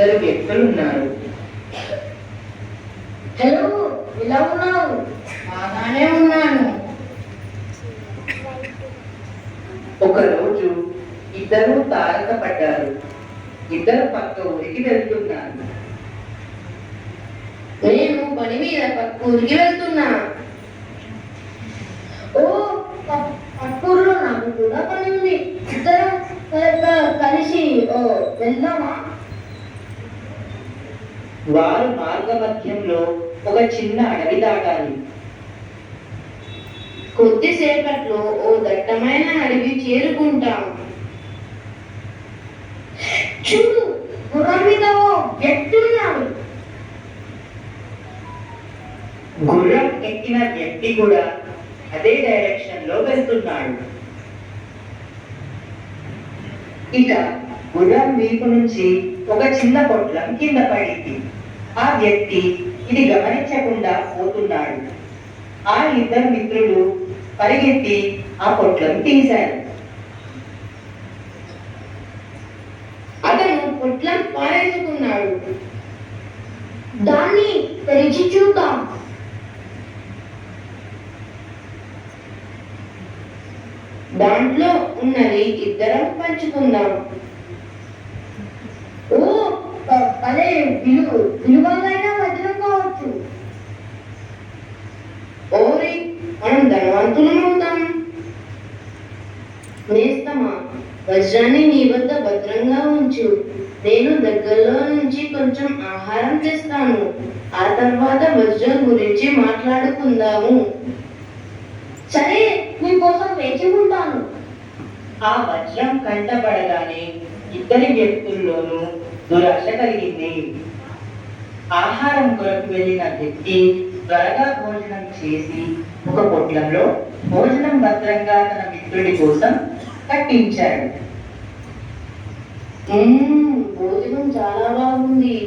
ఇద్దరు వ్యక్తులున్నారు. హలో, ఎలా ఉన్నావు? బాగానే ఉన్నాను. ఒకరోజు ఇద్దరు తారసపడ్డారు. ఇద్దరు పక్క ఊరికి వెళ్తున్నారు. నేను పని మీద పక్క ఊరికి వెళ్తున్నా. ఓ, పక్కూరులో నాకు కూడా పని ఉంది. ఇద్దరం కలిసి వెళ్దామా? వారు మార్గ మధ్యంలో ఒక చిన్న అడవి దాటాలి. కొద్దిసేపట్లో ఓ దట్టమైన అడవి చేరుకుంటాం. చూడు, గుర్రం మీద ఓ వ్యక్తి ఉన్నాడు. గుర్రం ఎక్కిన వ్యక్తి కూడా అదే డైరెక్షన్ లో వెళ్తున్నాడు. ఇక గుర్రం వీపు నుంచి ఒక చిన్న పొట్లం కింద పడింది. ఆ వ్యక్తి ఇది గమనించకుండా పోతున్నాడు. ఆ ఇద్దరు మిత్రులు పరిగెత్తి ఆ పొట్లం తీశారు. అతను పొట్లం పారేసుకున్నాడు. దాన్ని తెరిచి చూద్దాం. దాంట్లో ఉన్నది ఇద్దరం పంచుకుందాం. ఓ, భలే విలువైన వజ్రం కావచ్చు. ఓరి, మనం ధనవంతులం అవుతాం. నేస్తమా, వజ్రాన్ని నీ వద్ద భద్రంగా ఉంచు. నేను దగ్గరలో నుంచి కొంచెం ఆహారం తెస్తాను. ఆ తర్వాత వజ్రం గురించి మాట్లాడుకుందాము. సరే, మీకోసం వేచి ఉంటాను. ఆ వజ్రం కంటపడగానే ఇద్దరి వ్యక్తుల్లోనూ దురాశ కలిగింది. ఆహారం కొరకు వెళ్ళిన వ్యక్తి త్వరగా భోజనం చేసి ఒక పొట్లంలో భోజనం భద్రంగా తన మిత్రుడి కోసం కట్టించాడు. భోజనం చాలా బాగుంది.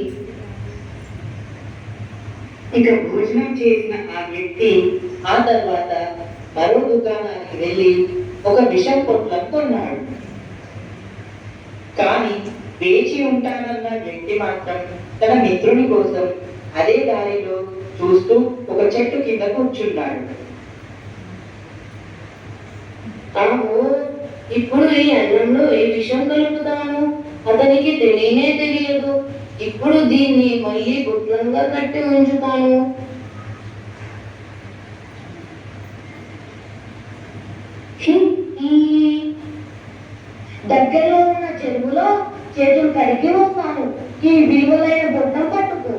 ఇక భోజనం చేసిన ఆ వ్యక్తి ఆ తర్వాత మరో దుకాణానికి వెళ్ళి ఒక విషం పొట్లం కొన్నాడు. కానీ వేచి ఉంటానన్న వ్యక్తి మాత్రం తన మిత్రుని కోసం అదే దారిలో చూస్తూ ఒక చెట్టు కింద కూర్చున్నాడు. ఆహో, ఇప్పుడు ఈ అన్నంలో ఏ విషయం కలుపుతాను? అతనికి తెలియనే తెలియదు. ఇప్పుడు దీన్ని మళ్ళీ గుట్లంగా కట్టి ఉంచుతాను. దగ్గరలో ఉన్న చెరువులో చేతులు కడిగి వస్తాను. ఈ విలువలైన బొట్టం పట్టుకో.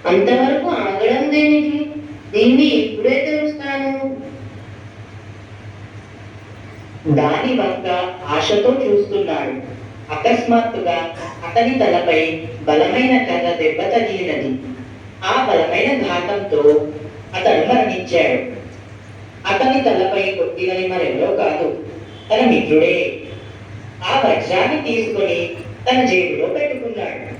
అంతవరకు ఆగడం దేనికి? దీన్ని ఇప్పుడే తెలుస్తాను. దాని వంక ఆశతో చూస్తున్నాడు. అకస్మాత్తుగా అతని తలపై బలమైన కర్ర దెబ్బ తగిలినది. ఆ బలమైన ఘాతంతో అతడు మరణించాడు. అతని తలపై కొట్టినది మరెవరో కాదు, తన మిత్రుడే. ఆ వజ్రాన్ని తీసుకొని తన జేబులో పెట్టుకున్నాడు.